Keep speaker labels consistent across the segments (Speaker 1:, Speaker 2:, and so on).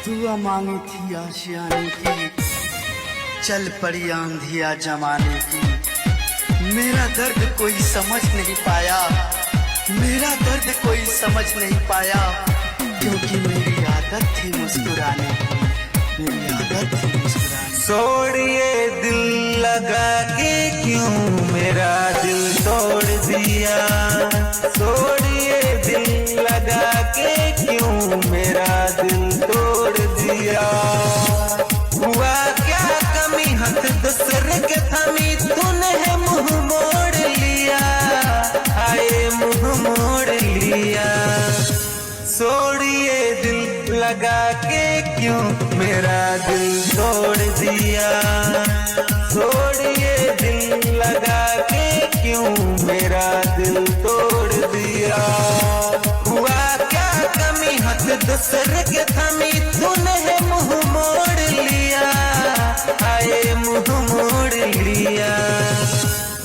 Speaker 1: दुआ मांगी थी आशियाने की, चल पड़ी आंधिया जमाने की। मेरा दर्द कोई समझ नहीं पाया, मेरा दर्द कोई समझ नहीं पाया, क्योंकि मेरी आदत थी मुस्कुराने की, मेरी आदत थी मुस्कुराने।
Speaker 2: छोड़िए दिल लगा के क्यों मेरा दिल तोड़ दिया, छोड़िए दिल लगा के क्यों मेरा दिल तोड़ दिया। हुआ क्या कमी हाथ दूसरे के थमी, तूने है मुंह मोड़ लिया, आए मुंह मोड़ लिया। छोड़िए दिल लगा के क्यों मेरा दिल तोड़ दिया, छोड़िए दिल लगा के क्यों मेरा दिल तोड़ दिया। हुआ क्या कमी हाथ दूसरे के थमी, तूने है मुंह मोड़ लिया, आए मुंह मोड़ लिया।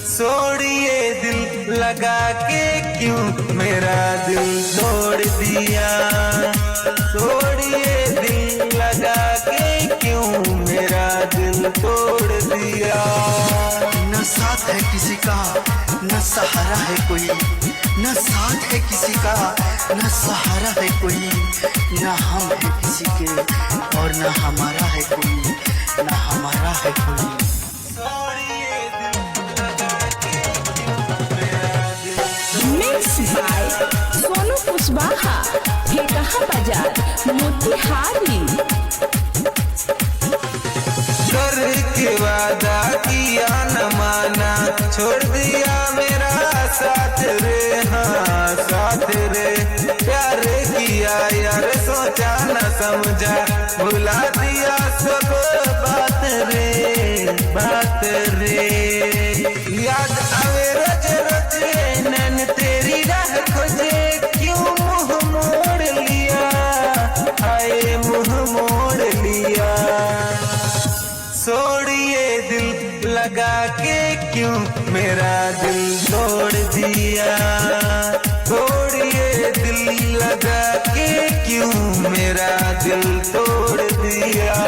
Speaker 2: छोड़िए दिल लगा के क्यों मेरा दिल तोड़ दिया, छोड़िए दिल लगा के क्यों मेरा दिल तोड़ दिया।
Speaker 1: न साथ है किसी का न सहारा है कोई, न साथ है किसी का न सहारा है कोई, न हम है किसी के और न हमारा है कोई, न हमारा है कोई।
Speaker 3: मिक्स बाय सोनू कुशवाहा, ठेकहा बाजार मोतिहारी।
Speaker 2: करके वादा किया न माना, छोड़ दिया मेरा साथ रे, हाँ साथ रे। प्यार किया यार सोचा न समझा, भुला दिया सब बात रे, बात रे। याद आवे रोज रोज नैन तेरी राह खोजे, क्यों मुंह मोड़ लिया, आए मुंह मोड़ लिया। छोड़िए दिल लगा के क्यों मेरा दिल तोड़ दिया, छोड़िए दिल लगा के क्यों मेरा दिल तोड़ दिया।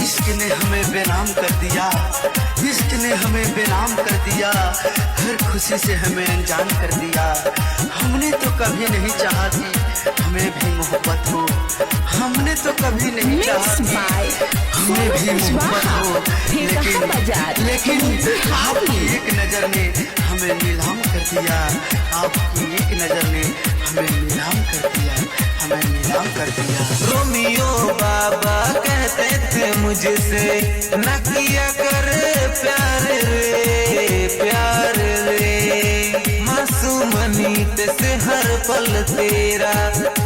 Speaker 1: इश्क ने हमें बेनाम कर दिया, इश्क ने हमें बेनाम कर दिया, हर खुशी से हमें अनजान कर दिया। हमने तो कभी नहीं चाहा थी हमें भी मोहब्बत हो, हमने तो कभी नहीं चाहा थी हमें भी मोहब्बत हो, लेकिन आपकी एक नजर ने हमें नीलाम कर दिया, आपकी एक नजर ने हमें नीलाम कर दिया, हमें नीलाम कर दिया।
Speaker 2: रोमियो बाबा कहते थे मुझसे, न किया कर प्यार रे, प्यार रे। मासूम नीत से हर पल तेरा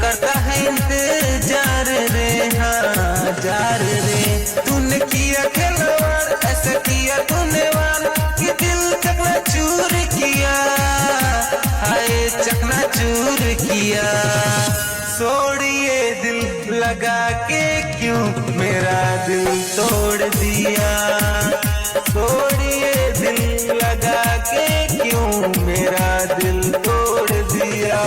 Speaker 2: करता है इंतजार रे, हाँ जार रे। तूने किया खिलवाड़, ऐसा किया तूने वार कि दिल चकनाचूर किया, हाय चकनाचूर किया। छोड़िए दिल लगा के क्यों मेरा दिल तोड़ दिया, छोड़िए दिल लगा के क्यों मेरा दिल तोड़ दिया।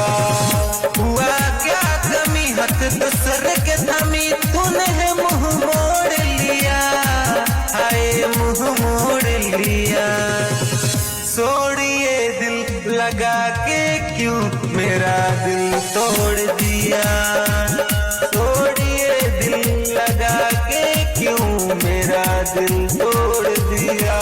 Speaker 2: हुआ क्या कमी हाथ दूसरे के थमी, तूने है मुंह मोड़ लिया, आए मुंह मोड़ लिया। छोड़िए दिल लगा के क्यों मेरा दिल तोड़ दिया, छोड़िए दिल लगा के क्यों मेरा दिल तोड़ दिया।